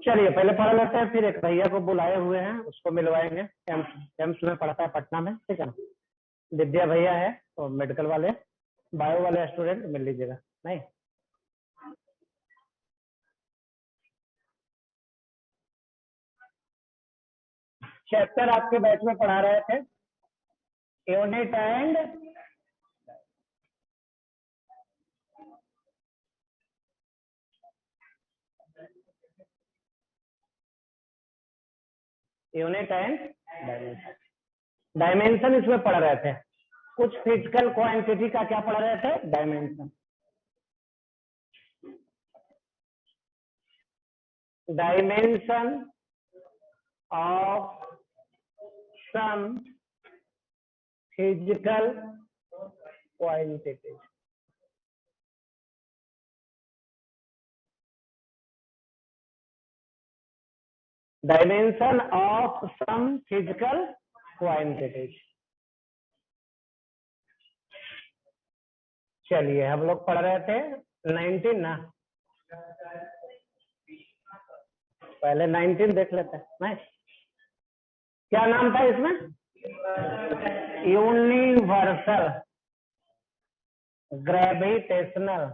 चलिए पहले पढ़ लेते हैं, फिर एक भैया को बुलाए हुए हैं, उसको मिलवाएंगे। एम्स में पढ़ता है पटना में, ठीक है ना। विद्या भैया है, तो मेडिकल वाले, बायो वाले स्टूडेंट मिल लीजिएगा। नहीं, चैप्टर आपके बैच में पढ़ा रहे थे, यूनिट एंड डायमेंशन। डायमेंशन इसमें पढ़ रहे थे, कुछ फिजिकल क्वांटिटी का क्या पढ़ रहे थे, dimension. Dimension of some physical quantity. Dimension of some physical quantities. चलिए हम लोग पढ़ रहे थे 19 ना, पहले 19 देख लेते हैं। नहीं, क्या नाम था इसमें, universal gravitational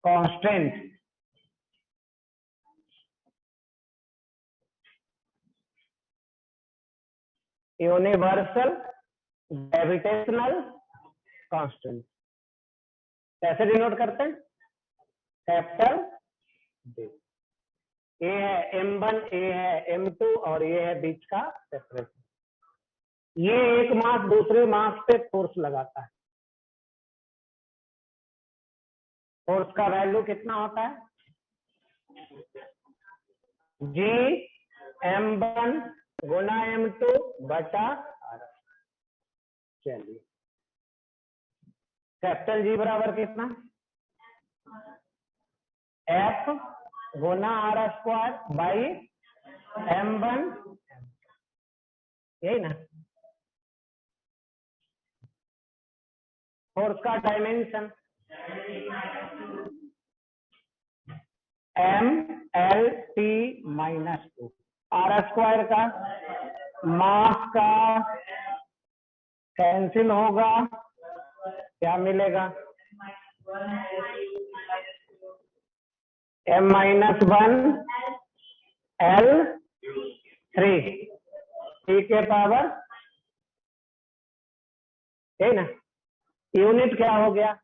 constant. Universal gravitational constant कैसे डिनोट करते हैं, कैपिटल डी। ये है M1, ये है M2 और ये है बीच का सेपरेशन। ये एक मास दूसरे मास पे फोर्स लगाता है। फोर्स का वैल्यू कितना होता है, G M1 गुना M2 बटा R। चलिए कैपिटल जी बराबर कितना, F Guna R square by M1, यही ना। फोर्स का डायमेंशन MLT-2, R स्क्वायर का मास का कैंसिल होगा, क्या मिलेगा, M-1 L3 T के पावर, है ना। यूनिट क्या हो गया,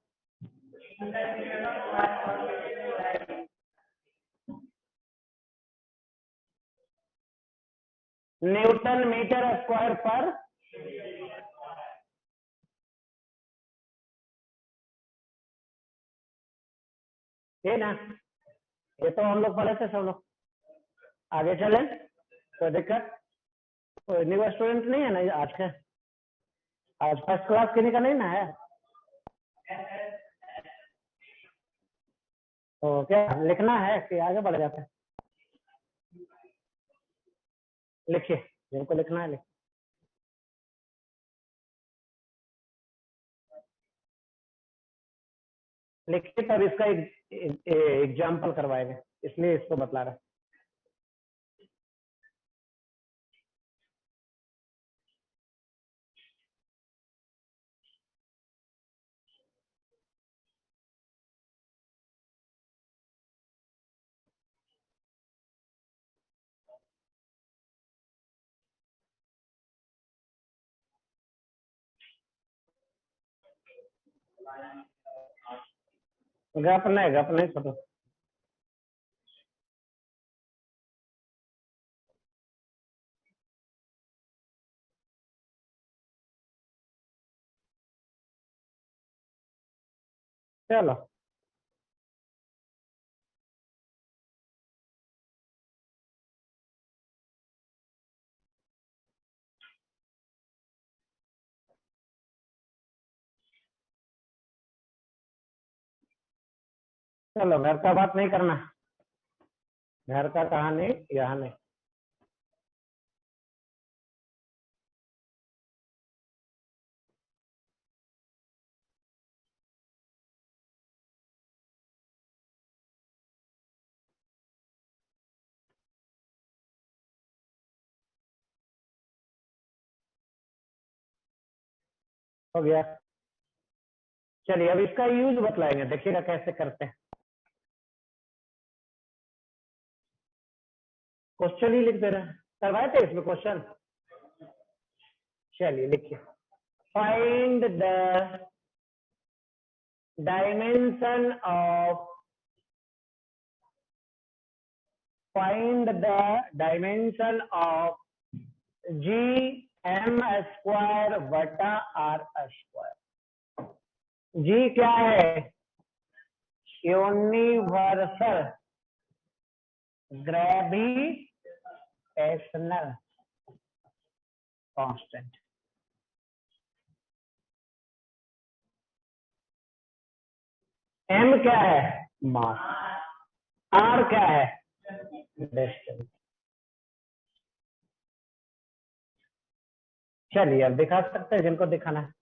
न्यूटन मीटर स्क्वायर पर, है ना। ये तो हम लोग पढ़े थे सब लोग। आगे चले, कोई दिक्कत, कोई न्यू स्टूडेंट नहीं है ना आज के, आज फर्स्ट क्लास किन्हीं का नहीं ना है। तो क्या लिखना है कि आगे बढ़ जाते हैं, लिखिए जिनको लिखना है लिखिए। लिखिए तब इसका एग्जाम्पल करवाएंगे, इसलिए इसको बतला रहे। गप नहीं छोटो। चलो चलो, घर का बात नहीं करना, घर का कहानी यहाँ नहीं। हो गया। चलिए अब इसका यूज बतलाएंगे, देखिएगा कैसे करते हैं। क्वेश्चन ही लिख दे रहे हैं, करवाए थे इसमें क्वेश्चन। चलिए लिखिए, find the dimension of, find the dimension of G M square बटा आर स्क्वायर। जी क्या है? Universal gravitational constant. एम क्या है? मास। आर क्या है? डिस्टेंस। चलिए अब दिखा सकते हैं जिनको दिखाना है।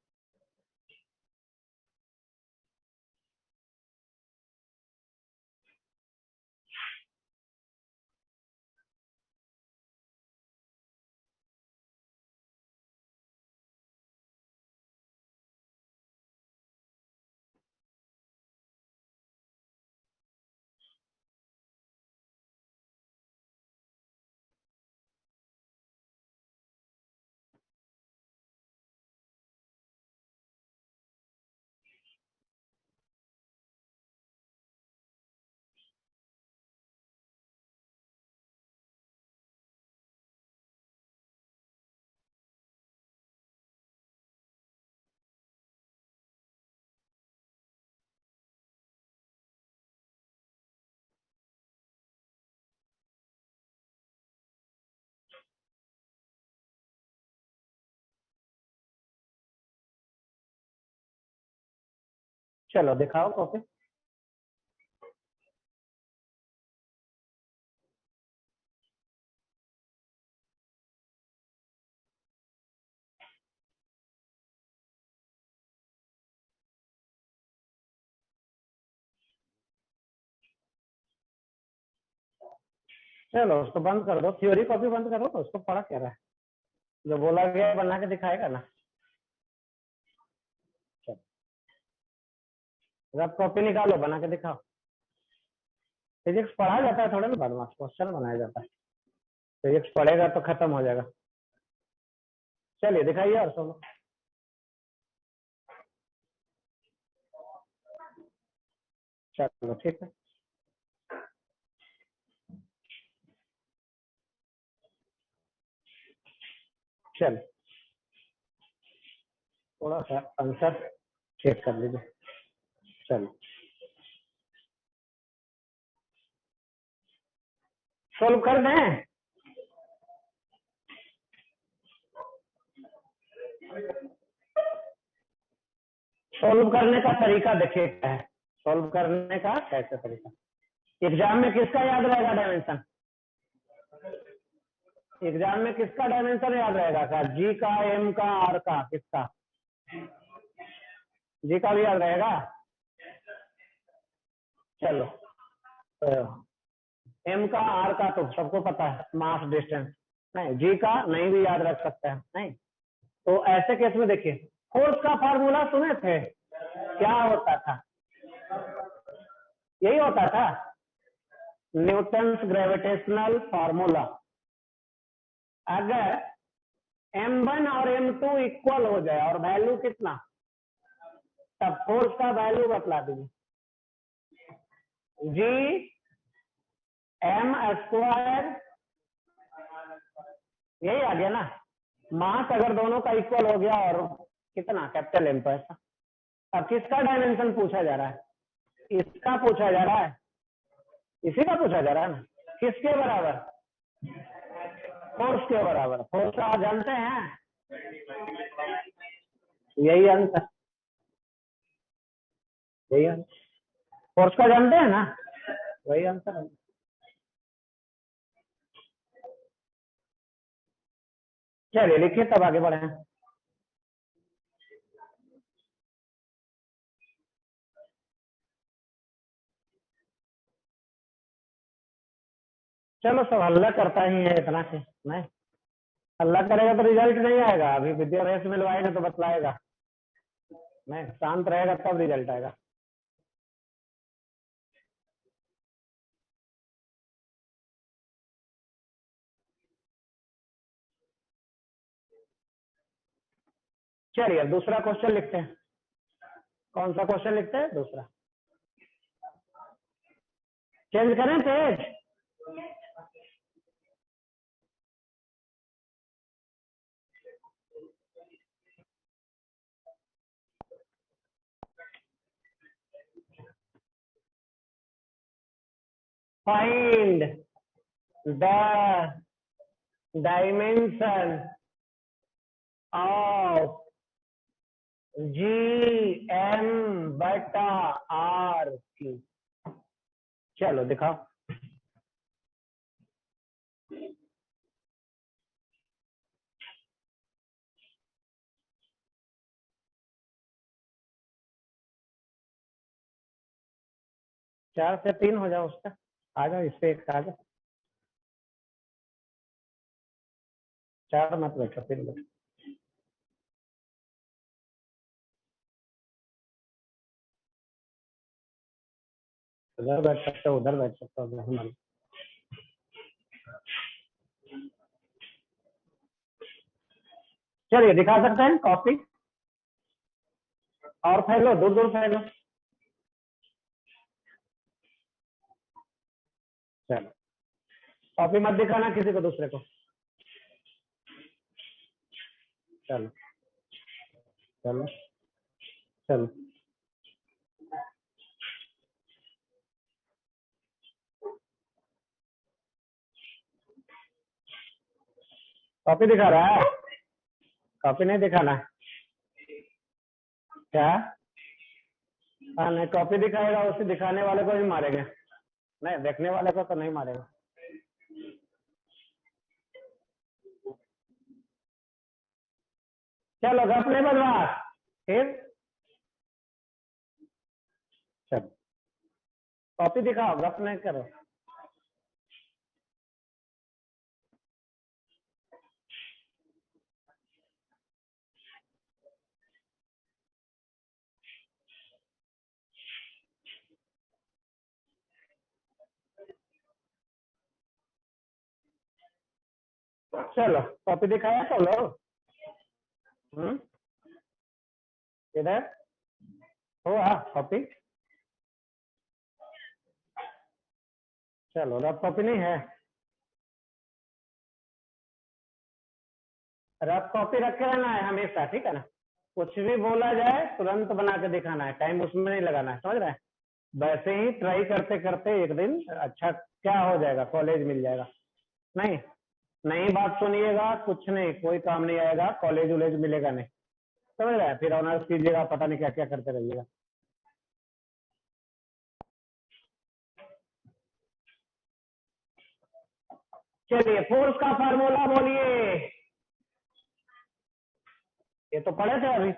चलो दिखाओ कॉपी। चलो उसको बंद कर दो, थ्योरी कॉपी बंद करो, तो उसको पढ़ा क्या रहा है, जो बोला गया बना के दिखाएगा ना। चलो अब कॉपी निकालो, बना के दिखाओ। फिजिक्स पढ़ा जाता है थोड़ा ना, बदमाश क्वेश्चन बनाया जाता है। फिजिक्स पढ़ेगा तो खत्म हो जाएगा। चलिए दिखाइए और सुनो। चलो ठीक है। चलो थोड़ा सा आंसर चेक कर लीजिए। चलो सोल्व कर दें। सोल्व करने का तरीका देखिए क्या है, सोल्व करने का कैसे तरीका। एग्जाम में किसका याद रहेगा डायमेंशन? एग्जाम में किसका डायमेंशन याद रहेगा? का जी का, एम का, आर का, किसका? जी का भी याद रहेगा। चलो तो एम का, आर का तो सबको पता है, मास डिस्टेंस। नहीं, जी का नहीं भी याद रख सकते हैं। नहीं तो ऐसे केस में देखिए, फोर्स का फार्मूला सुने थे, क्या होता था? यही होता था, न्यूटन्स ग्रेविटेशनल फार्मूला। अगर m1 और m2 इक्वल हो जाए और वैल्यू कितना, तब फोर्स का वैल्यू बतला दीजिए। जी एम स्क्वायर, यही आ गया ना। मास अगर दोनों का इक्वल हो गया और कितना, कैपिटल एम पर। अब किसका डायमेंशन पूछा जा रहा है? इसका पूछा जा रहा है, इसी का पूछा जा रहा है ना। किसके बराबर? फोर्स के बराबर। फोर्स का जानते हैं, यही आंसर, यही आंसर। फोर्स का जानते हैं ना, वही आंसर है। चलिए लिखिए तब आगे बढ़े। चलो सब हल्ला करता ही है इतना से, नहीं हल्ला करेगा तो रिजल्ट नहीं आएगा। अभी विद्याभ्यास मिलवाएगा तो बतलाएगा। नहीं, शांत रहेगा तब रिजल्ट आएगा। चलिए दूसरा क्वेश्चन लिखते हैं। कौन सा क्वेश्चन लिखते हैं? दूसरा। चेंज करें page? Find the dimension of GM बटा RQ। चलो दिखाओ। चार से तीन हो जाओ उसका। आ जाओ, इससे एक आ जाओ। चार मत बैठो, तीन बैठो। उधर बैठ सकते हो, उधर बैठ सकते हो, नहीं। चलिए दिखा सकते हैं कॉपी। और फैलो, दूर दूर फैलो। चलो कॉपी मत दिखाना किसी को, दूसरे को। चलो चलो चलो। कॉपी दिखा रहा है? कॉपी नहीं दिखाना है क्या? हाँ नहीं, कॉपी दिखाएगा उसे दिखाने वाले को ही मारेंगे, नहीं देखने वाले को तो नहीं मारेगा। चलो गप नहीं बदमाश। फिर चलो कॉपी दिखाओ, गप नहीं करो। चलो कॉपी दिखाया तो लो। इधर हुआ कॉपी? चलो रफ कॉपी नहीं है? रफ कॉपी रखे रहना है हमेशा, ठीक है ना? कुछ भी बोला जाए तुरंत बना के दिखाना है, टाइम उसमें नहीं लगाना है, समझ रहे हैं? वैसे ही ट्राई करते करते एक दिन अच्छा क्या हो जाएगा, कॉलेज मिल जाएगा। नहीं नई बात सुनिएगा, कुछ नहीं, कोई काम नहीं आएगा, कॉलेज वॉलेज मिलेगा नहीं, समझ रहे हैं? फिर ऑनर्स कीजिएगा, पता नहीं क्या क्या करते रहिएगा। चलिए फोर्स का फार्मूला बोलिए। ये तो पढ़े थे अभी,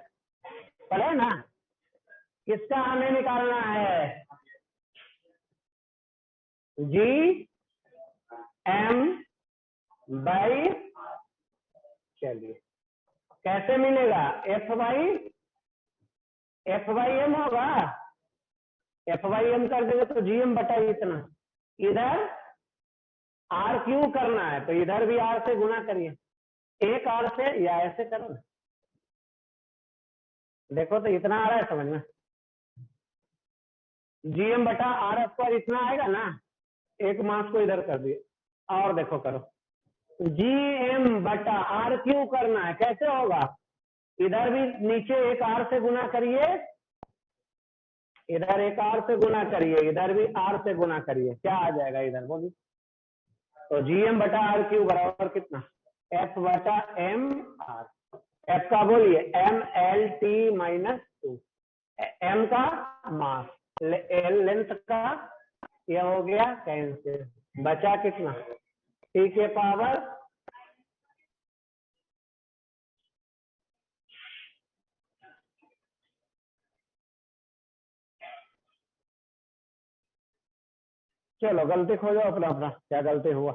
पढ़े ना? किसका हमें निकालना है? GM बाई, चलिए कैसे मिलेगा? F/M होगा। F/M कर देंगे तो GM बटा इतना। इधर RQ करना है तो इधर भी R से गुना करिए, एक R से, या ऐसे करो ना। देखो तो इतना आ रहा है समझ में? GM बटा R² इतना आएगा ना, एक मास को इधर कर दिए। और देखो करो, GM बटा RQ करना है, कैसे होगा? इधर भी नीचे एक R से गुना करिए, इधर एक R से गुना करिए, इधर भी R से गुना करिए, क्या आ जाएगा इधर बोलिए? तो GM बटा RQ बराबर कितना? F बटा M R। F का बोलिए MLT-2, M का मास, लेंथ का, यह हो गया कैंसिल, बचा कितना? T के पावर, चलो गलती खोजो अपना अपना, क्या गलती हुआ।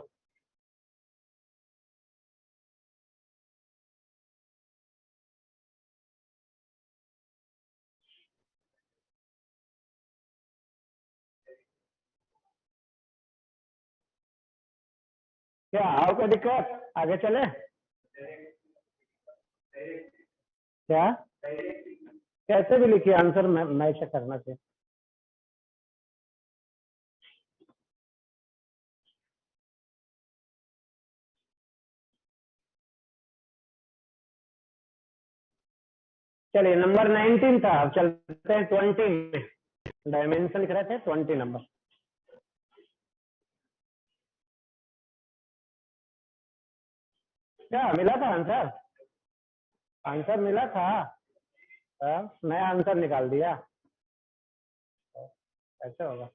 क्या और कोई दिक्कत, आगे चले क्या? कैसे भी लिखिए आंसर, मैं चेक करना चाहिए। चलिए नंबर 19 था, अब चलते हैं 20 में। डायमेंशन लिख रहे थे 20 नंबर। क्या मिला था आंसर? आंसर मिला था। मैं आंसर निकाल दिया, ऐसे होगा।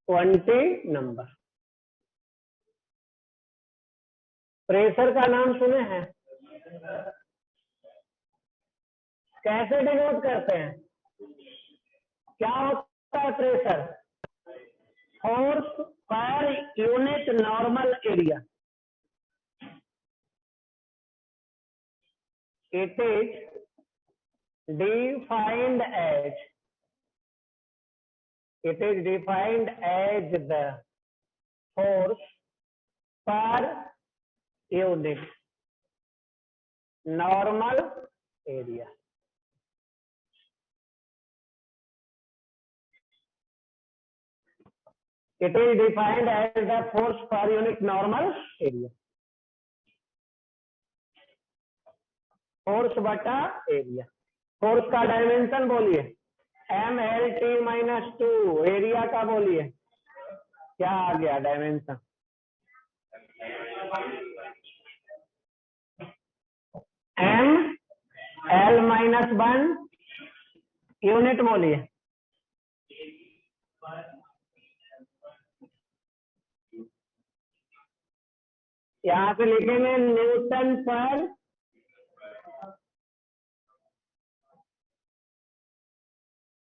Twenty number. प्रेशर का नाम सुने हैं? कैसे डिनोट करते हैं? क्या होता है प्रेशर? फोर्स पर unit normal area. It is defined as the force per unit normal area. It is defined as the force per unit normal area. Force बटा एरिया। फोर्स का डायमेंशन बोलिए, MLT-2। एरिया का बोलिए, क्या आ गया dimension? ML-1। Unit बोलिए, यहाँ पे लिखेंगे न्यूटन पर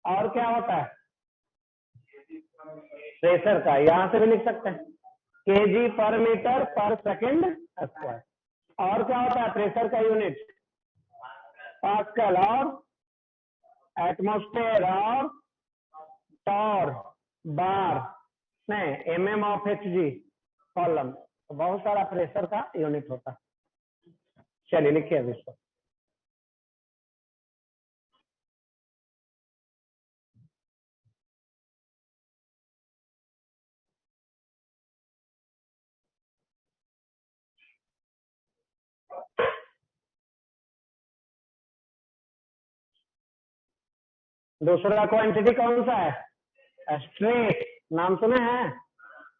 और क्या होता है प्रेशर का, यहाँ से भी लिख सकते हैं केजी पर मीटर पर सेकंड स्क्वायर। और क्या होता है प्रेशर का यूनिट? पास्कल और एटमॉस्फेयर और टॉर बार नहीं, mm ऑफ Hg कॉलम। बहुत सारा प्रेशर का यूनिट होता है। चलिए लिखिए अभी इसको। दूसरा क्वांटिटी कौन सा है? स्ट्रेस। नाम सुने हैं?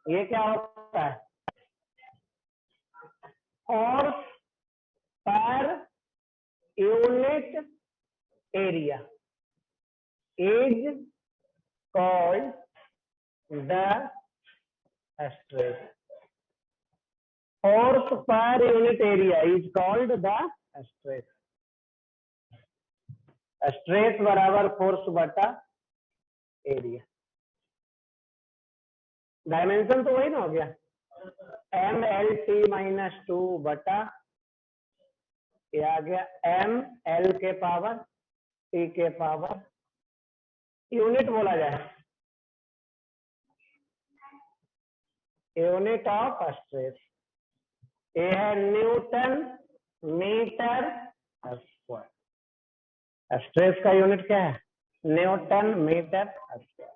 ये क्या होता है? फोर्स पर unit area is called the stress. Force पर unit area is called the stress. Stress बराबर फोर्स बटा एरिया। डायमेंशन तो वही ना हो गया, MLT-2 बटा ये आ गया ML के पावर T के पावर। यूनिट बोला जाए, यूनिट ऑफ स्ट्रेस ये है न्यूटन मीटर स्क्वायर। स्ट्रेस का यूनिट क्या है? Newton metre square.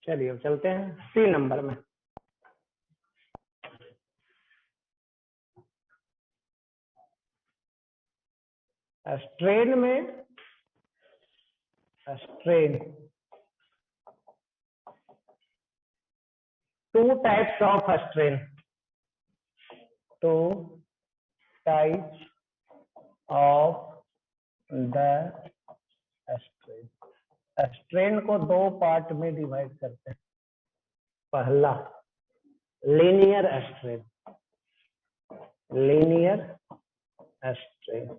चलिए अब चलते हैं सी नंबर में। स्ट्रेन में strain two types of strain, two types of the strain. Strain को दो पार्ट में डिवाइड करते हैं। पहला लीनियर स्ट्रेन, लीनियर स्ट्रेन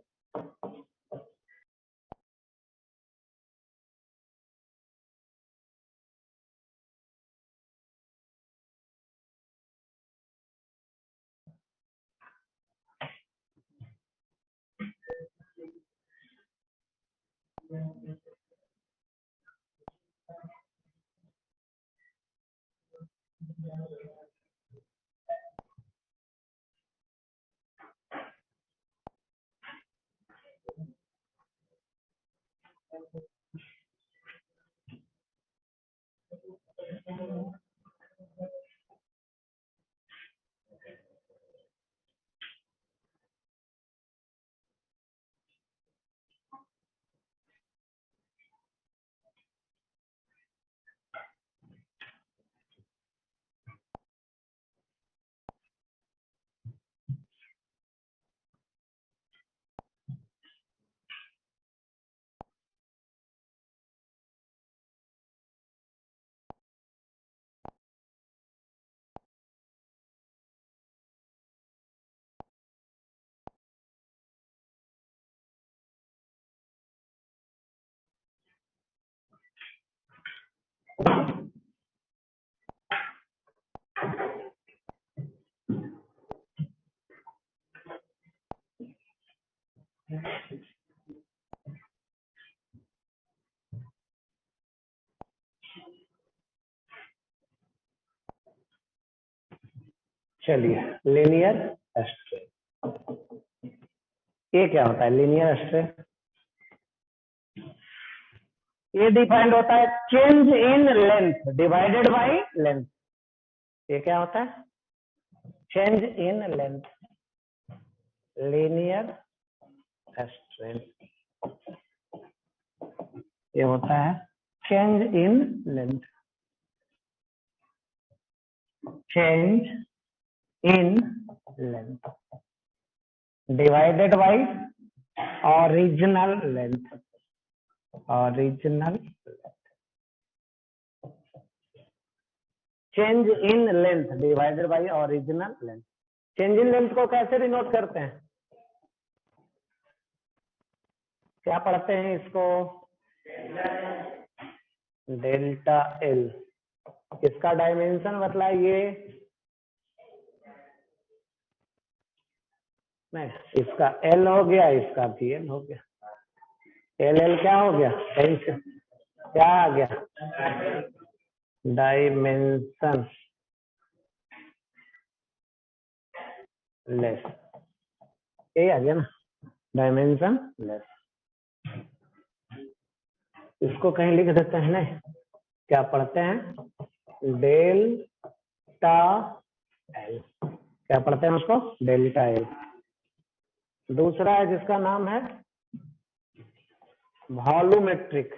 चलिए लीनियर स्ट्रेन, ये क्या होता है? लीनियर स्ट्रेन ये डिफाइंड होता है change in length divided by length. ये क्या होता है? Change in length, linear strain ये होता है change in length, change in length divided by original length, original change in length divided by original length. Change in length को कैसे denote करते हैं? क्या पढ़ते हैं इसको? Delta L. इसका डायमेंशन बतलाइए। नहीं, इसका एल हो गया, इसका भी एल हो गया। एल एल क्या हो गया? क्या आ गया? डायमेंशन लेस, ये आ गया ना, डायमेंशन लेस। इसको कहीं लिख देते हैं। नहीं, क्या पढ़ते हैं? Delta L. क्या पढ़ते हैं उसको? Delta L. दूसरा है जिसका नाम है वॉल्यूमेट्रिक,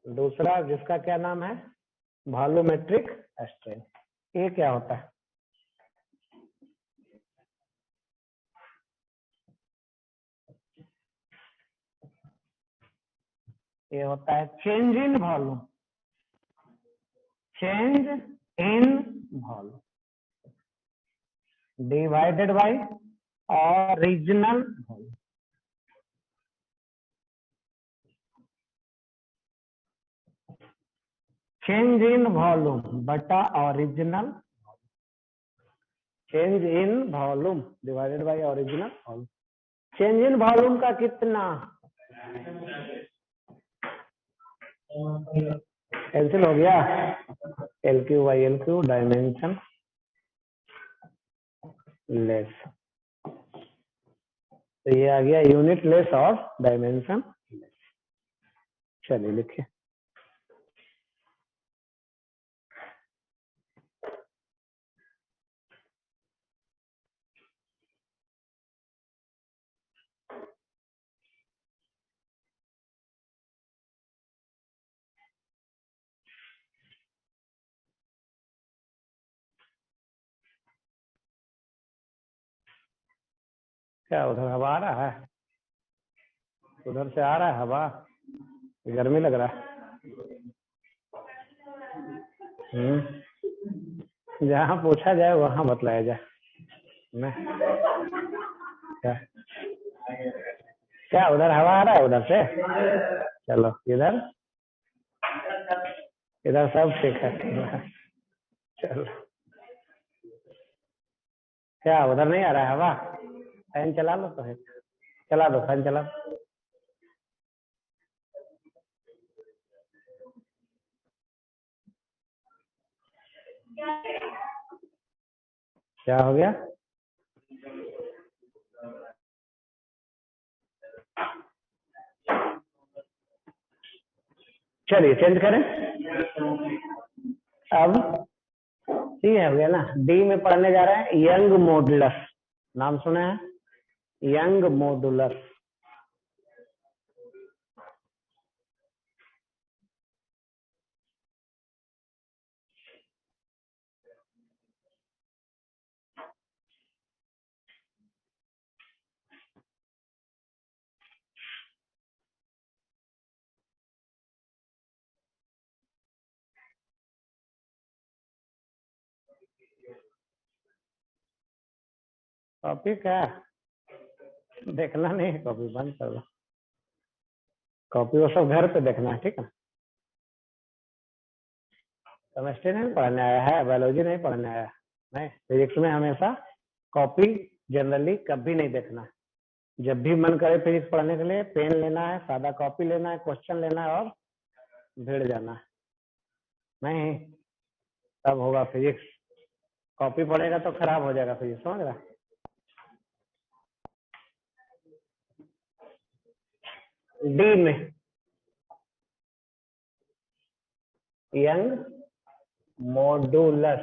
दूसरा जिसका क्या नाम है? Volumetric strain. ये क्या होता है? ये होता है change in volume, change in volume divided by original volume. Change in volume बटा original, change in volume divided by original volume. Change in volume का कितना? कैंसिल हो गया। L cube by L cube, dimensionless. तो ये आ गया unit less और डायमेंशन। चलिए लिखिए। क्या उधर हवा आ रहा है? उधर से आ रहा है हवा? गर्मी लग रहा है? जहाँ पूछा जाए वहां बतलाया जाए। मैं क्या क्या उधर हवा आ रहा है उधर से? चलो इधर इधर सब ठीक है। चलो क्या उधर नहीं आ रहा है हवा? फैन चला लो तो है, चला दो फैन चला दो। क्या हो गया? चलिए चेंज करें अब। ठीक है, हो गया ना। डी में पढ़ने जा रहे हैं यंग मॉडुलस। नाम सुना है? Young modulus. कॉपी क्या देखना नहीं है, कॉपी बंद कर दो। कॉपी वो सब घर पे देखना है, ठीक है। केमिस्ट्री नहीं पढ़ने आया है, बायोलॉजी नहीं पढ़ने आया है। नहीं, फिजिक्स में हमेशा कॉपी जनरली कभी नहीं देखना। जब भी मन करे फिजिक्स पढ़ने के लिए पेन लेना है, सादा कॉपी लेना है, क्वेश्चन लेना है और भिड़ जाना है। नहीं तब होगा फिजिक्स। कॉपी पढ़ेगा तो खराब हो जाएगा फिजिक्स, समझ रहा? डी में यंग मॉडुलस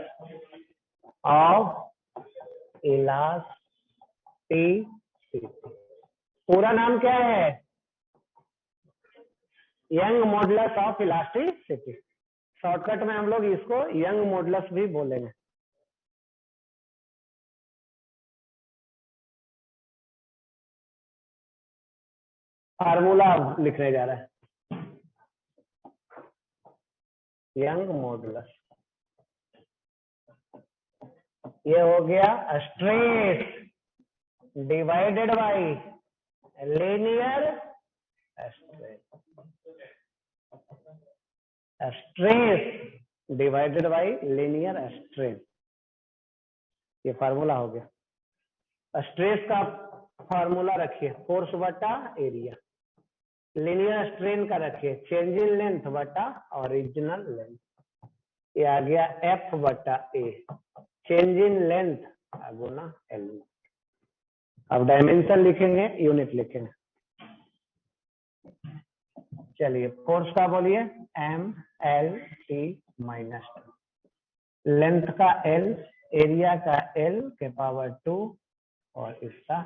ऑफ इलास्टिसिटी। पूरा नाम क्या है? Young modulus of elasticity. Shortcut में हम लोग इसको यंग मॉडुलस भी बोलेंगे। फार्मूला लिखने जा रहा है यंग मॉडुलस। ये हो गया stress divided by linear strain. Stress divided by linear strain, ये फार्मूला हो गया। स्ट्रेस का फार्मूला रखिए फोर्स बटा एरिया। लीनियर स्ट्रेन का रखिए चेंज इन लेंथ बटा ओरिजिनल लेंथ। ये आ गया एफ बटा ए, चेंज इन लेंथ गुना एल। अब डायमेंशन लिखेंगे, यूनिट लिखेंगे। चलिए फोर्स का बोलिए M L T minus 2, length का एल, एरिया का एल के पावर 2 और इसका,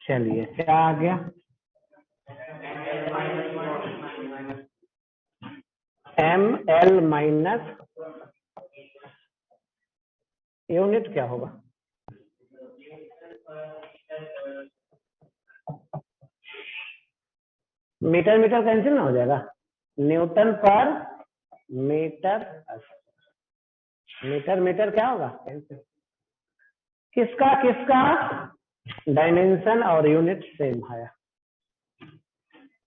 चलिए क्या आ गया? एम एल माइनस, यूनिट क्या होगा? मीटर मीटर कैंसिल ना हो जाएगा, न्यूटन पर मीटर। मीटर मीटर क्या होगा? कैंसिल। किसका किसका? डायमेंशन और यूनिट सेम आया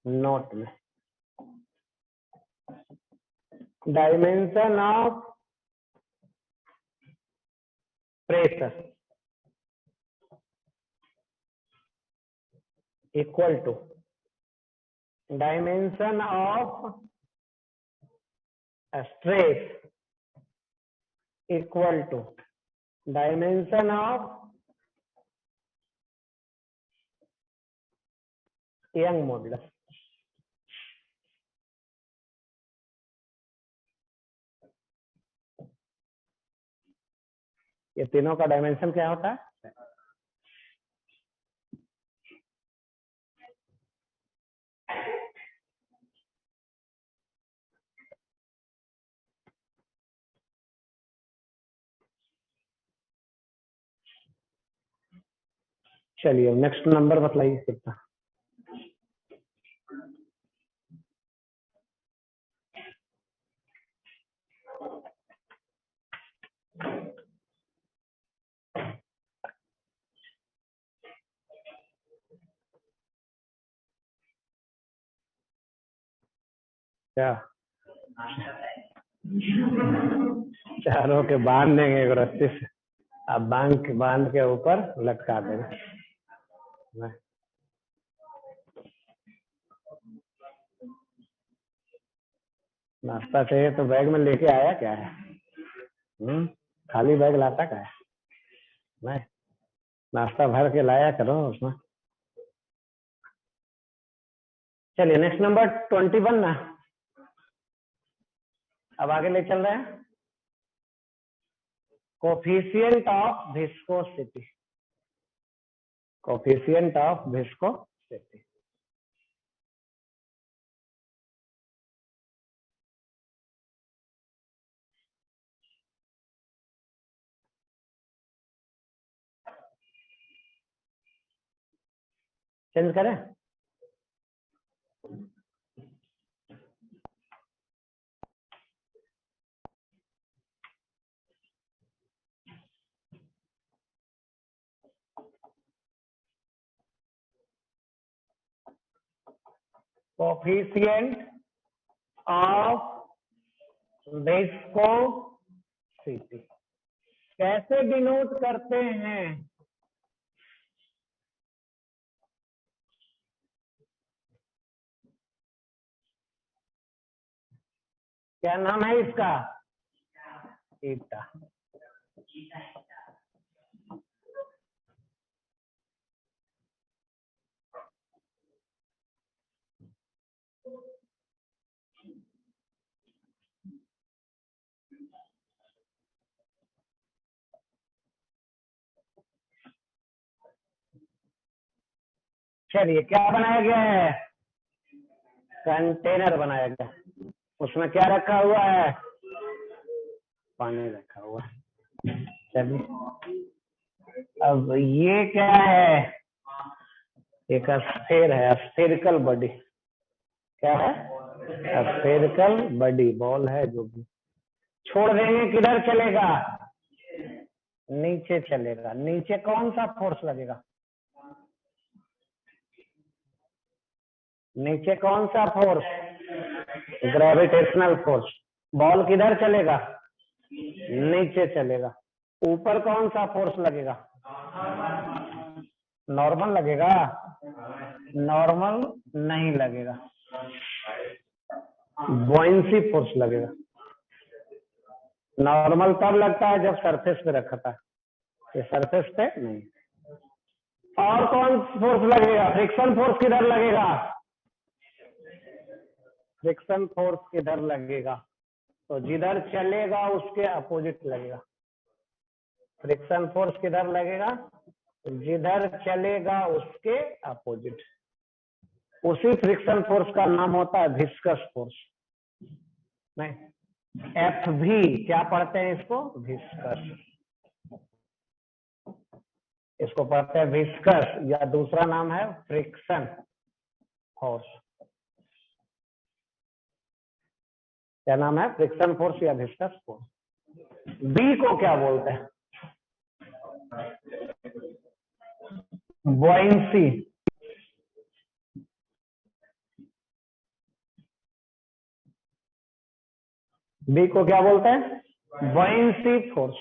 नोट में। Dimension of pressure equal to dimension of stress equal to dimension of Young modulus. ये तीनों का डायमेंशन क्या होता है? चलिए नेक्स्ट नंबर बतलाइए कितना। क्या चारों के बांध देंगे एक रस्सी से, अब बांध के ऊपर लटका देंगे। नाश्ता चाहिए तो बैग में लेके आया क्या है? खाली बैग लाता क्या है? नहीं, नाश्ता भर के लाया करो उसमें। चलिए नेक्स्ट नंबर 21 ना, अब आगे ले चल रहे हैं। Coefficient of viscosity, coefficient of viscosity. Change करें? कोफिशिएंट ऑफ विस्कोसिटी कैसे डिनोट करते हैं? क्या नाम है इसका? ईटा। चलिए क्या बनाया गया है? कंटेनर बनाया गया, उसमें क्या रखा हुआ है? पानी रखा हुआ है। चलिए अब ये क्या है? एक स्फीयर है, स्फेरिकल बॉडी। क्या है? स्फेरिकल बॉडी, बॉल है जो भी। छोड़ देंगे किधर चलेगा? नीचे चलेगा। नीचे कौन सा फोर्स लगेगा? नीचे कौन सा फोर्स? Gravitational force. बॉल किधर चलेगा? नीचे चलेगा। ऊपर कौन सा फोर्स लगेगा? नॉर्मल लगेगा? नॉर्मल नहीं लगेगा, बॉयंसी फोर्स लगेगा। नॉर्मल तब लगता है जब सरफेस पे रखा था, ये सरफेस पे नहीं। और कौन फोर्स लगेगा? फ्रिक्शन फोर्स किधर लगेगा? फ्रिक्शन फोर्स किधर लगेगा? तो जिधर चलेगा उसके अपोजिट लगेगा। फ्रिक्शन फोर्स किधर लगेगा? जिधर चलेगा उसके अपोजिट। उसी फ्रिक्शन फोर्स का नाम होता है विस्कस फोर्स। नहीं, एफ भी क्या पढ़ते हैं इसको? विस्कस। इसको पढ़ते हैं विस्कस, या दूसरा नाम है फ्रिक्शन फोर्स। क्या नाम है? फ्रिक्शन फोर्स या विस्कस फोर्स। बी को क्या बोलते हैं? बॉयंसी। बी को क्या बोलते हैं? Buoyancy force.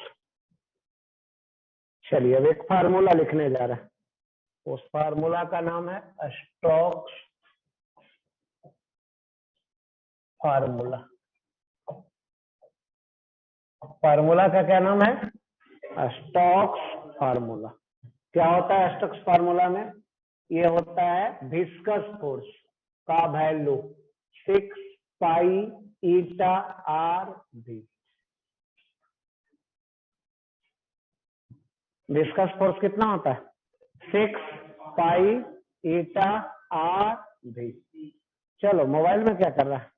चलिए अब एक फार्मूला लिखने जा रहे हैं, उस फार्मूला का नाम है स्टोक्स फार्मूला। फार्मूला का क्या नाम है? Stokes formula. क्या होता है स्टोक्स फार्मूला में? ये होता है विस्कस फोर्स का वैल्यू 6 पाई ईटा आर भी। विस्कस फोर्स कितना होता है? 6 पाई ईटा आर भी। चलो मोबाइल में क्या कर रहा है?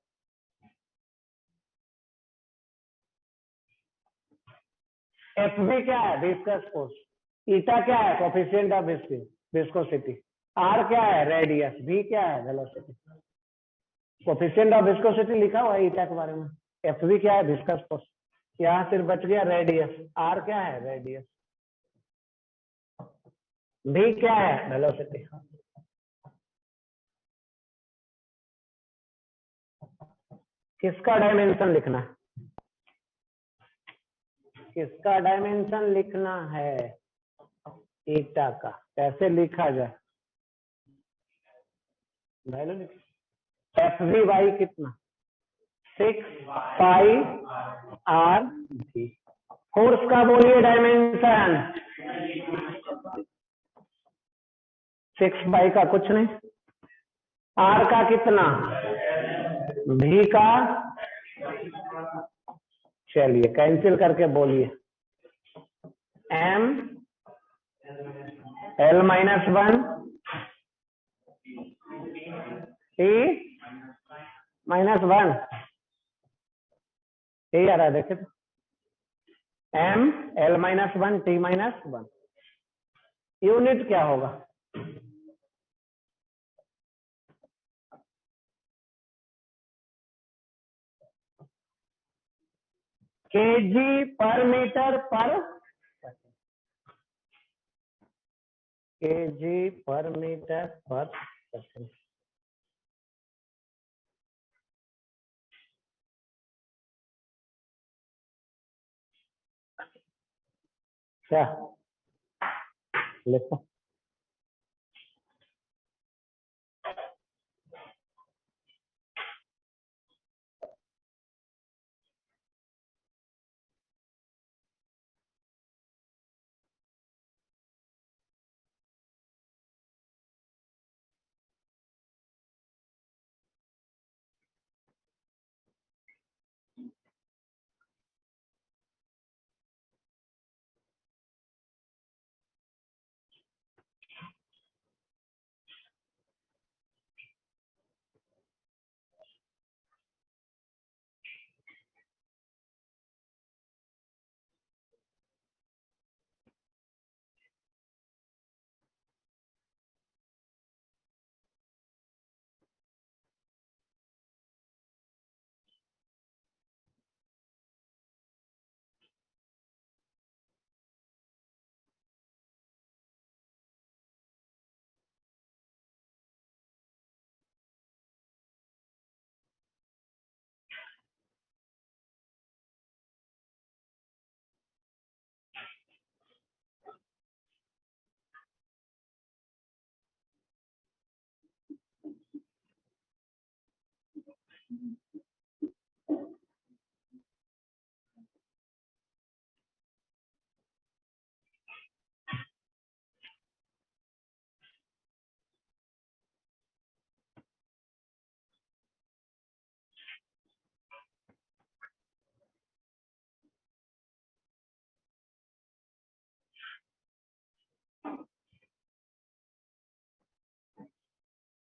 एफ भी क्या है? Viscous force. ईटा क्या है? Coefficient of viscosity. आर क्या है? रेडियस। भी क्या है? वेलोसिटी। कोफिशिएंट ऑफ विस्कोसिटी लिखा हुआ है ईटा के बारे में। एफ भी क्या है? Viscous force. यहाँ सिर्फ बच गया रेडियस। आर क्या है? रेडियस। भी क्या है? वेलोसिटी। किसका डायमेंशन लिखना है? किसका डायमेंशन लिखना है? ईटा का। कैसे लिखा जाए? वैल्यू लिख। एफ वी वाई कितना? 6 पाई आर भी। फोर्स का बोलिए डायमेंशन। 6 पाई का कुछ नहीं। आर का कितना? भी का चलिए कैंसिल करके बोलिए। एम एल -1 टी -1 यही आ रहा है देखे तो। एम एल -1 टी -1 यूनिट क्या होगा? केजी पर मीटर पर केजी पर मीटर पर सेकंड। क्या लिखो?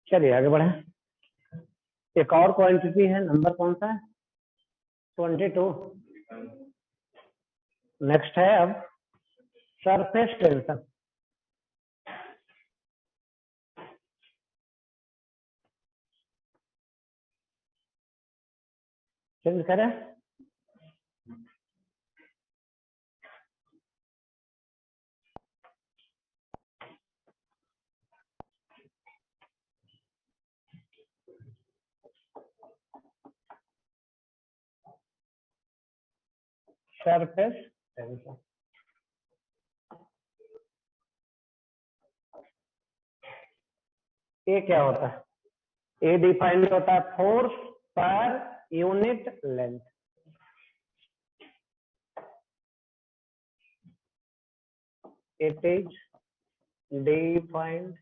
चलिए आगे बढ़े। एक और क्वांटिटी है, नंबर कौन सा है? 22। नेक्स्ट है अब सरफेस टेंशन। चेंज करें। सरफेस टेंशन ये क्या होता है? ये डिफाइंड होता है फोर्स पर unit length. It is defined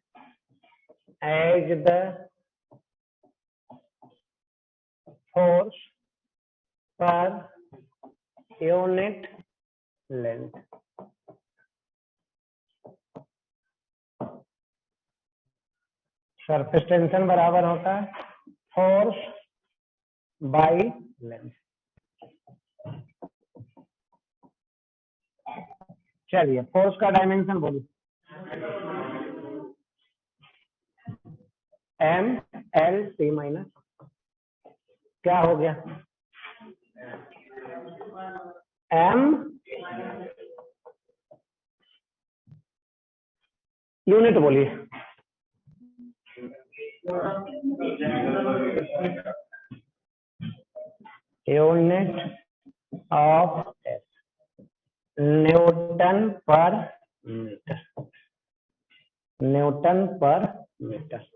as the force per unit length. Surface tension बराबर होता है फोर्स बाई लेंथ। चलिए फोर्स का डायमेंशन बोलिए। एम एल टी माइनस क्या हो गया एम यूनिट बोलिए यूनिट ऑफ न्यूटन पर मीटर। न्यूटन पर मीटर।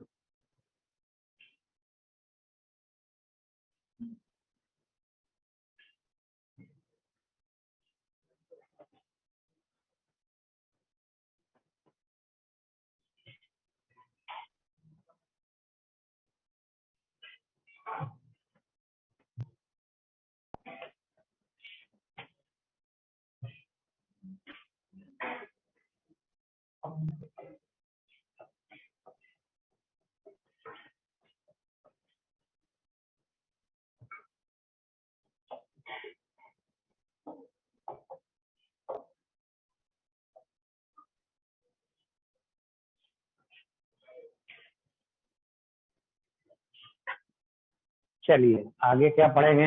चलिए आगे क्या पढ़ेंगे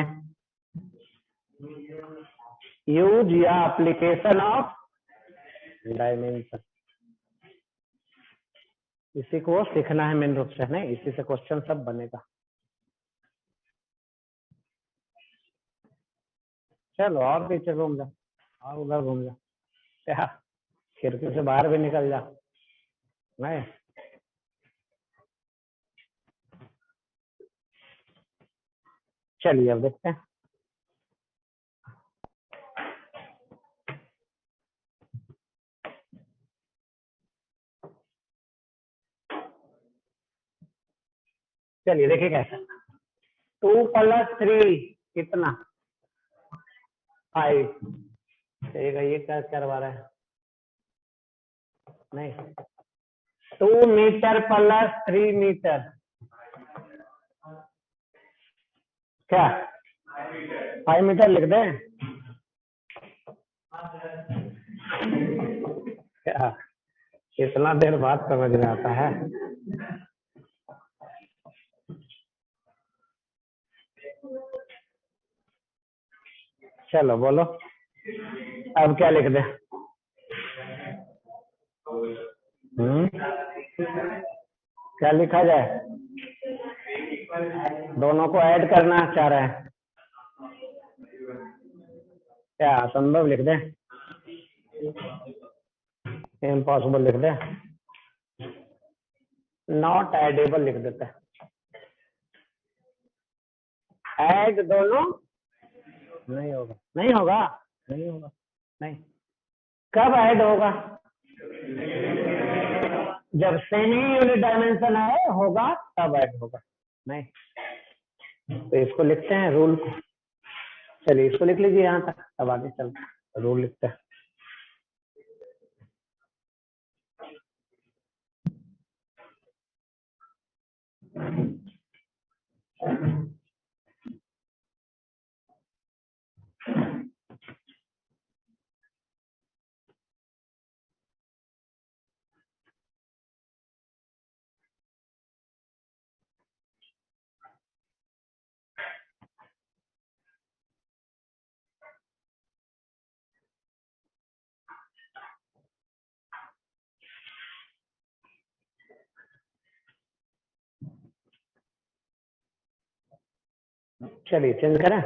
यूज या एप्लीकेशन ऑफ डायमेंशन। इसी को सीखना है मेन रूप से नहीं इसी से क्वेश्चन सब बनेगा। चलो और पीछे घूम जा और उधर घूम जा क्या खिड़की से बाहर भी निकल जा नहीं। चलिए अब देखते हैं चलिए देखिए कैसा 2 + 3 कितना 5। ठीक है ये क्या करवा रहा है नहीं 2 मीटर + 3 मीटर क्या 5 मीटर लिख दें क्या इतना देर बाद समझ में आता है। चलो बोलो अब क्या लिख दें क्या लिखा जाए दोनों को ऐड करना चाह रहे हैं क्या असंभव लिख दें इम्पॉसिबल लिख दें नॉट एडेबल लिख देते हैं। ऐड दोनों नहीं होगा नहीं होगा नहीं होगा नहीं कब ऐड होगा जब सेमी यूनिट डायमेंशन आए होगा तब ऐड होगा नहीं तो इसको लिखते हैं रूल को। चलिए इसको लिख लीजिए यहाँ तक अब आगे चलते रूल लिखते हैं। चलिए चेंज करें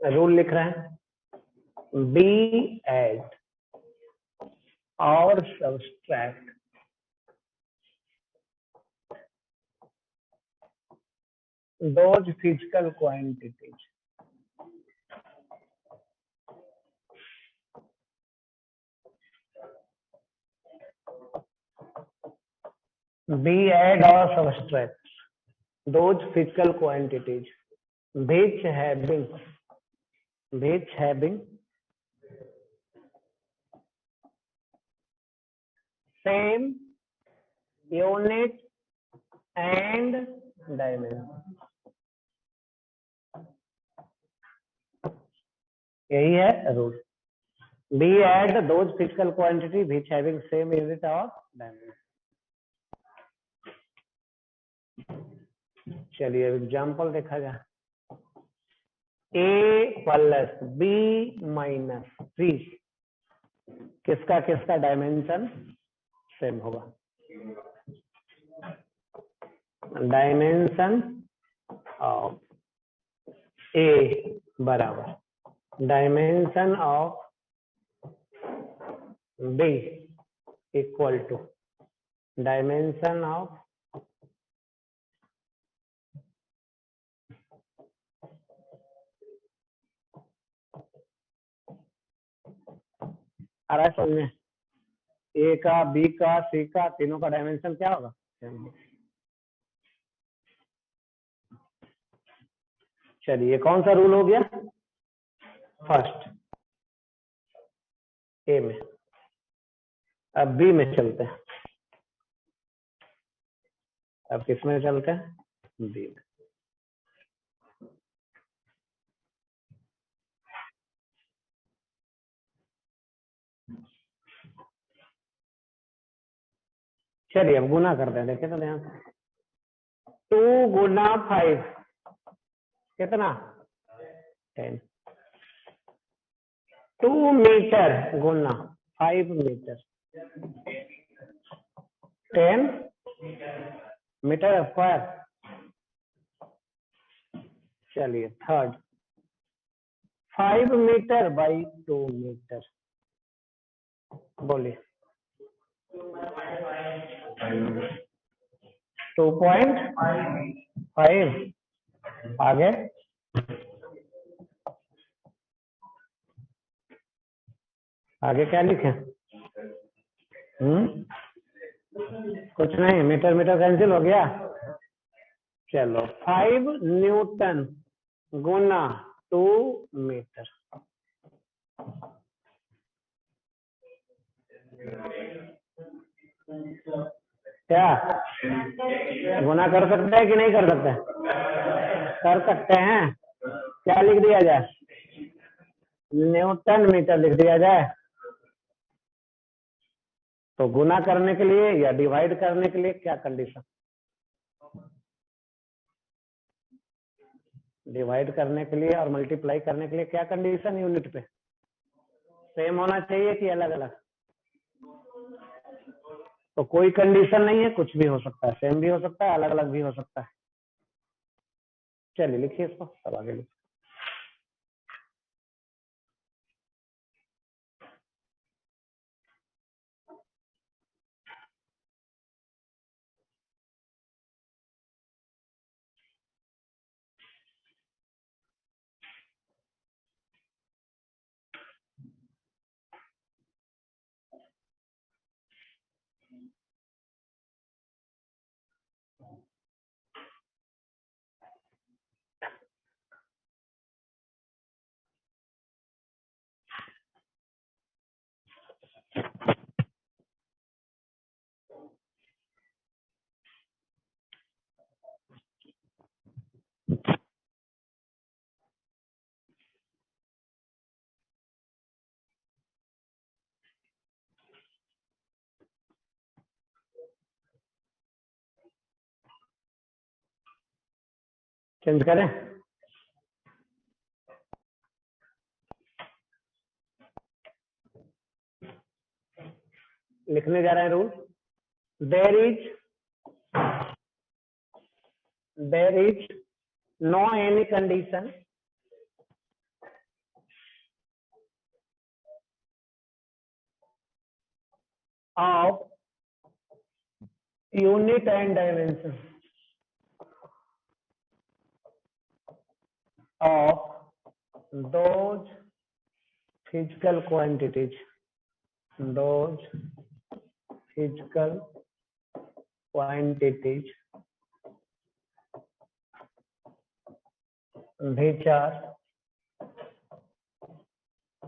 रूल लिख रहे हैं बी एड और subtract those physical quantities B add or subtract those physical quantities which having same unit and dimension. यही है rule. B add those physical quantity which having same unit or dimension. चलिए example देखा जाए. A plus B minus C किसका किसका dimension same होगा? Dimension of A बराबर dimension of B equal to dimension of आ रहा है समझ में? ए का, बी का, सी का, तीनों का डायमेंशन क्या होगा? चलिए कौन सा रूल हो गया? फर्स्ट ए में. अब बी में चलते हैं. अब किस में चलते हैं? बी में. चलिए अब गुना करते हैं. देखे तो ध्यान से. 2 गुना 5 कितना? 10. 2 मीटर गुना 5 मीटर 10 मीटर स्क्वायर. चलिए थर्ड 5 मीटर बाई 2 मीटर. बोलिए 2.5. आगे आगे क्या लिखे? कुछ नहीं. मीटर मीटर कैंसिल हो गया. चलो 5 न्यूटन गुना 2 मीटर. क्या गुना कर सकते हैं कि नहीं कर सकते? कर सकते हैं. क्या लिख दिया जाए? न्यूटन मीटर लिख दिया जाए. तो गुना करने के लिए या डिवाइड करने के लिए क्या कंडीशन? डिवाइड करने के लिए और मल्टीप्लाई करने के लिए क्या कंडीशन? यूनिट पे सेम होना चाहिए कि अलग अलग? तो कोई कंडीशन नहीं है. कुछ भी हो सकता है. सेम भी हो सकता है, अलग अलग भी हो सकता है. चलिए लिखिए इसको. सब आगे लिखिए. चेंज करें. लिखने जा रहे हैं rule. There is no any condition of unit and dimension of those physical quantities quantities which are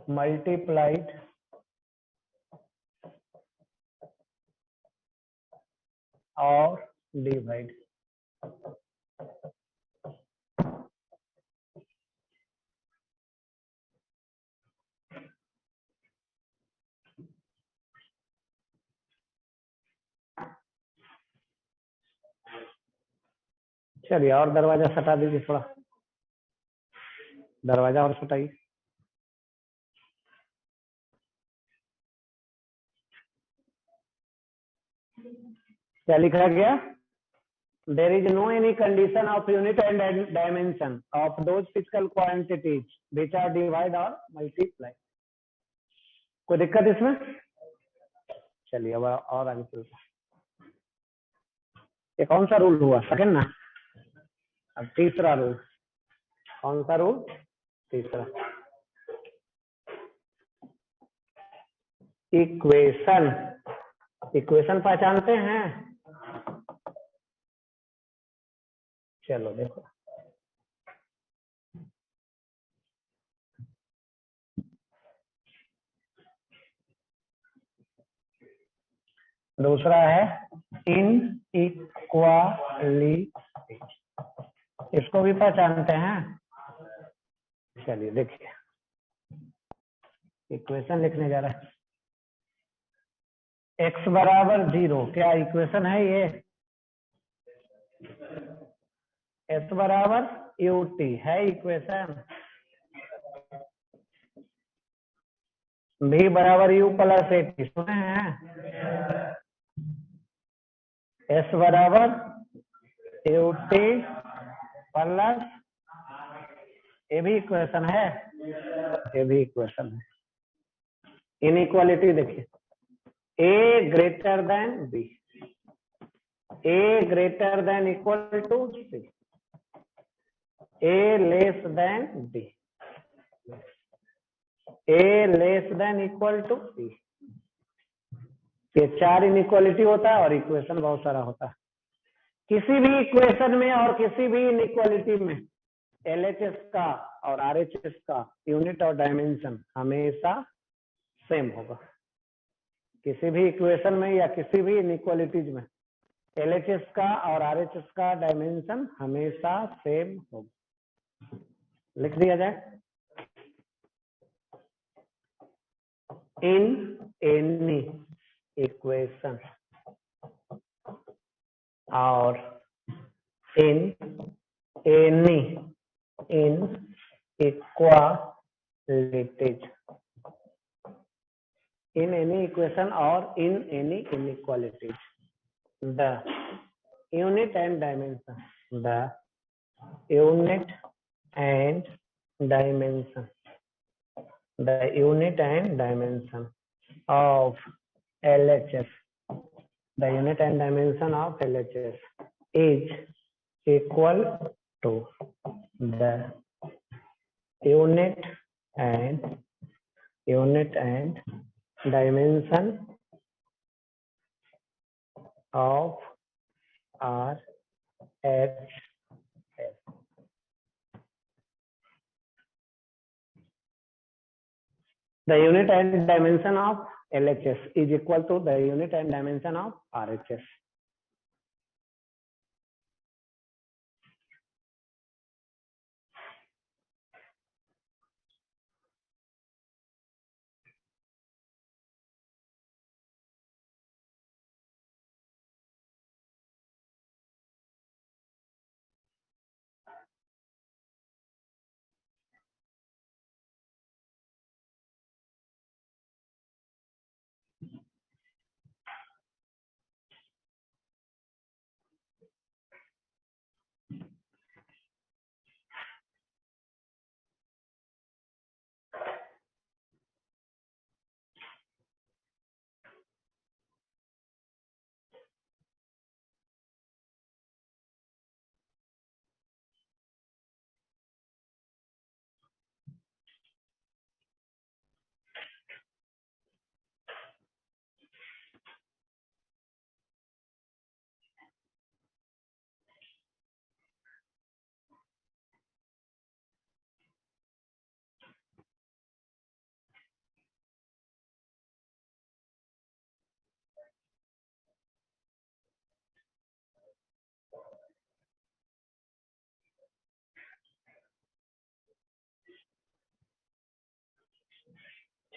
multiplied or divided. चलिए और दरवाजा सटा दीजिए, थोड़ा दरवाजा और सटाइए। क्या लिखा गया? There is no any condition of unit and dimension of those physical quantities which are divide or multiply. कोई दिक्कत इसमें? चलिए अब और आगे चलते हैं। ये कौन सा रूल हुआ? सेकंड ना। अब तीसरा रूल। कौन सा रूल? तीसरा। इक्वेशन। इक्वेशन पहचानते हैं? चलो देखो, दूसरा है इनइक्वालिटी। इसको भी पहचानते हैं? चलिए देखिए, इक्वेशन लिखने जा रहा है। x बराबर 0, क्या इक्वेशन है ये? s बराबर ut है इक्वेशन। v बराबर u प्लस at, सुने हैं? s बराबर ut प्लस, ये भी इक्वेशन है, ये भी इक्वेशन है। इनइक्वालिटी देखिए, a greater than b, a greater than equal to c, a less than b, a less than equal to c। ये 4 इनइक्वालिटी होता है और इक्वेशन बहुत सारा होता है। किसी भी इक्वेशन में और किसी भी इनइक्वालिटी में LHS का और RHS का यूनिट और डायमेंशन हमेशा सेम होगा। किसी भी इक्वेशन में या किसी भी इनइक्वालिटीज में LHS का और RHS का डायमेंशन हमेशा सेम होगा। लिख दिया जाए, इन एनी इक्वेशन और in any inequalities, in any equation or in any inequalities, the unit and dimension, the unit and dimension, the unit and dimension of LHS, the unit and dimension of LHS is equal to the unit and dimension of RHS. The unit and dimension of LHS is equal to the unit and dimension of RHS.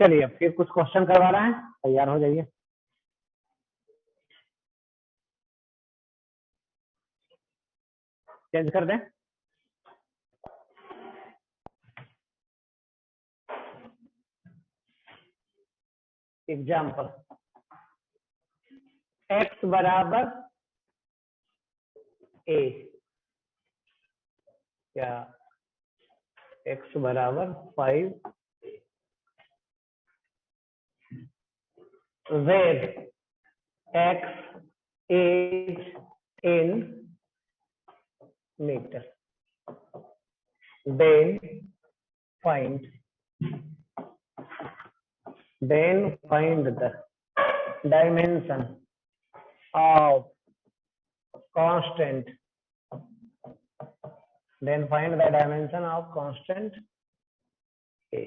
चलिए फिर कुछ question करवा रहे हैं, तैयार हो जाइए। Change कर दें। एग्जाम्पल, x बराबर a, क्या x बराबर 5 where x is in meter, then find the dimension of constant, then find the dimension of constant a.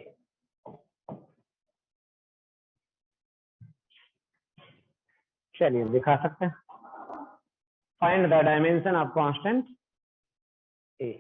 चलिए दिखा सकते हैं। Find the dimension of constant A.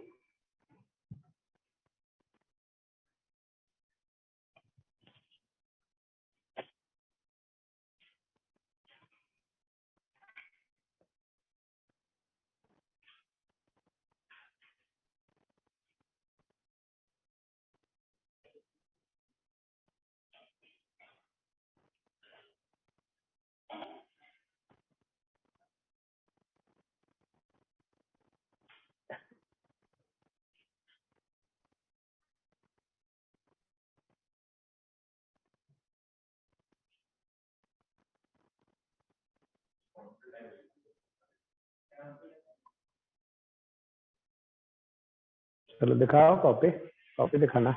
चलो दिखाओ, कॉपी दिखाना।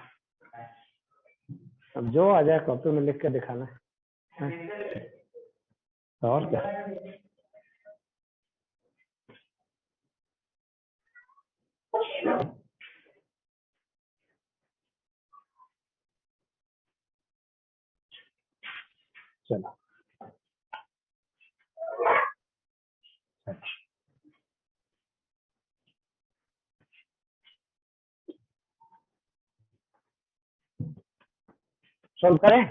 अब जो आ जाए कॉपी में लिख के दिखाना है। और क्या, चलो सॉल्व करें।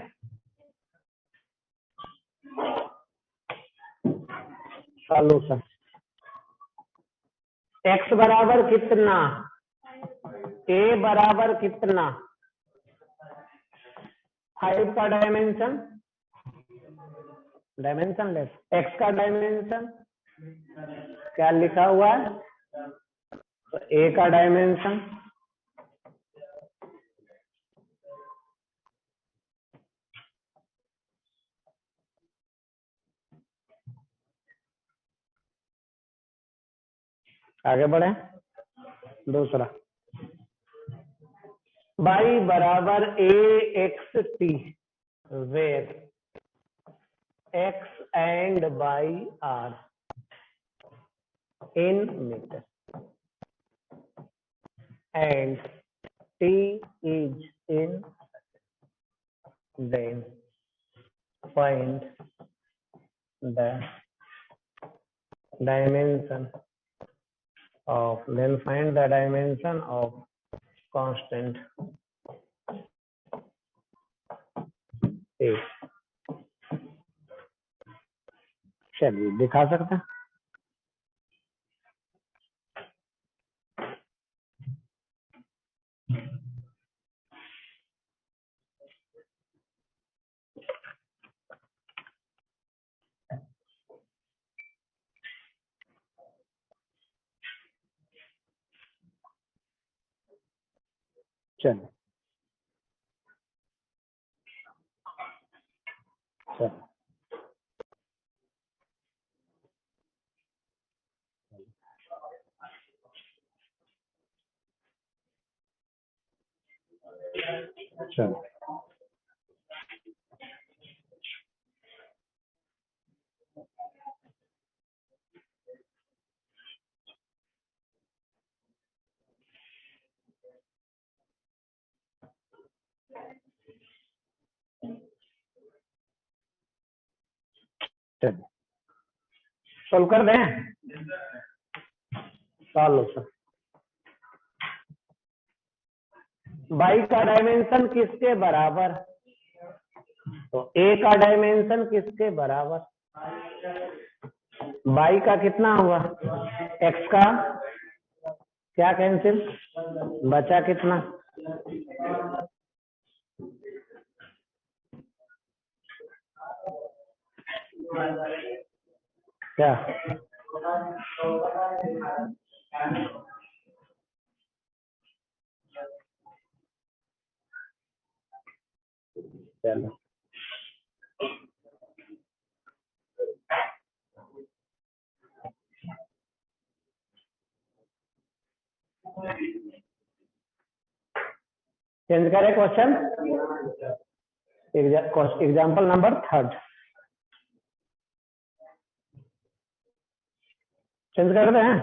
सॉल्यूशन, x बराबर कितना, a बराबर कितना, 5 का डायमेंशन लेस, x का डायमेंशन क्या लिखा हुआ है, तो a का डायमेंशन आगे बढ़े। दूसरा, y बराबर a x t where x and y are in meter and t is in, then find the dimension of constant a। चलिए दिखा सकते हैं। चलो चलो चलो चलिए सॉल्व कर दें। सॉल्यूशन, y का डायमेंशन किसके बराबर, तो ए का डायमेंशन किसके बराबर, बाई का कितना हुआ, एक्स का क्या कैंसिल, बचा कितना, क्या चलो चेंज करें क्वेश्चन, एग्जाम्पल नंबर 3 चेंज कर रहे हैं।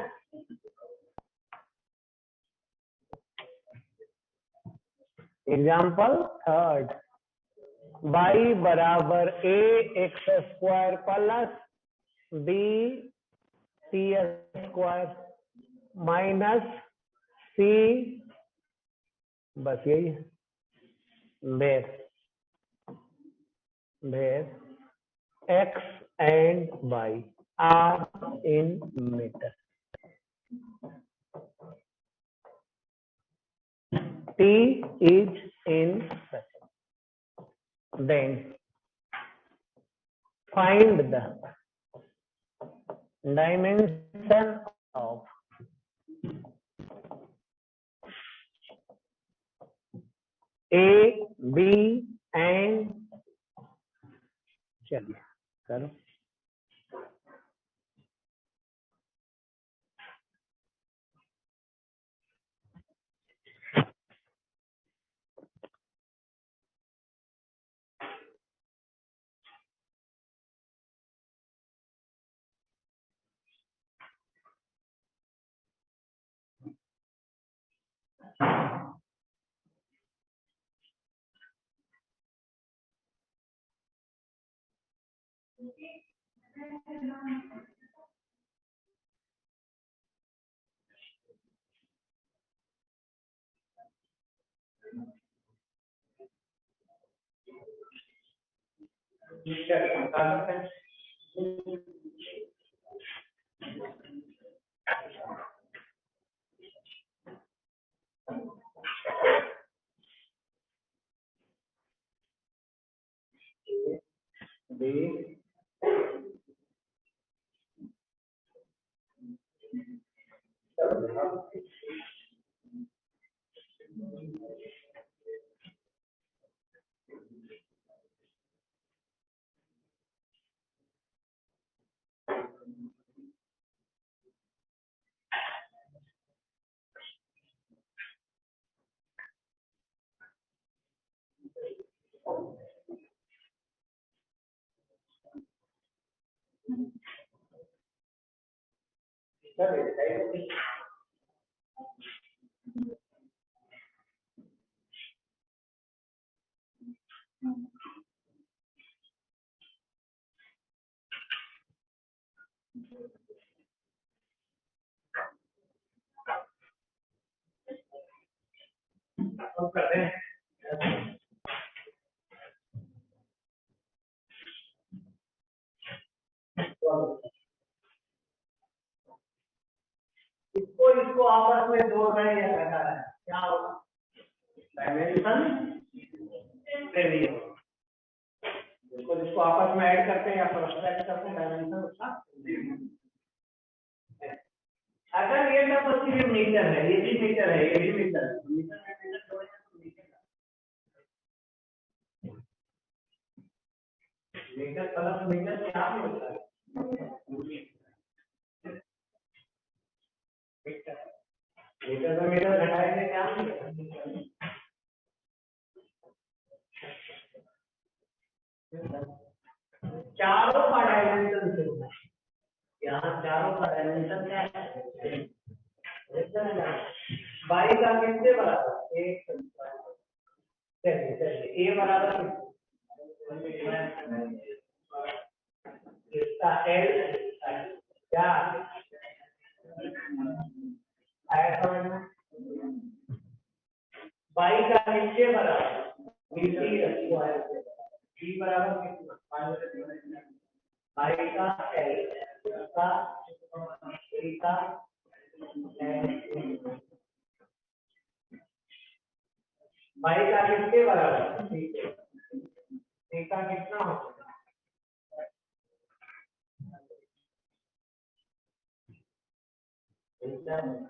एग्जाम्पल 3 बाई बराबर a x square plus b C square minus c, बस यही है, where x and y are in meter, t is in second, then find the dimension of a b and, चलिए करो, इसको आपस में जोड़ रहे हैं, क्या होगा, डायमेंशन जिसको आपस में ऐड करते हैं या सब्ट्रैक्ट करते हैं, डायमेंशन उसका, अगर ये ना पॉजिटिव मीटर है, ये भी मीटर है, ये भी मीटर है, मीटर में मीटर जोड़ेंगे तो मीटर प्लस मीटर क्या होता है, मीटर में मीटर घटाएंगे क्या मिलेगा, चारों का डायमेंशन से, यहाँ चारों का डायमेंशन क्या है, बाई का किससे बराबर, एक, चलिए ए बराबर इसका एल क्या आया समझ में, बाई का किससे बराबर, B C square, B by का एल का सी का बाई का किसके बराबर है? ठीक है, सी का कितना होगा?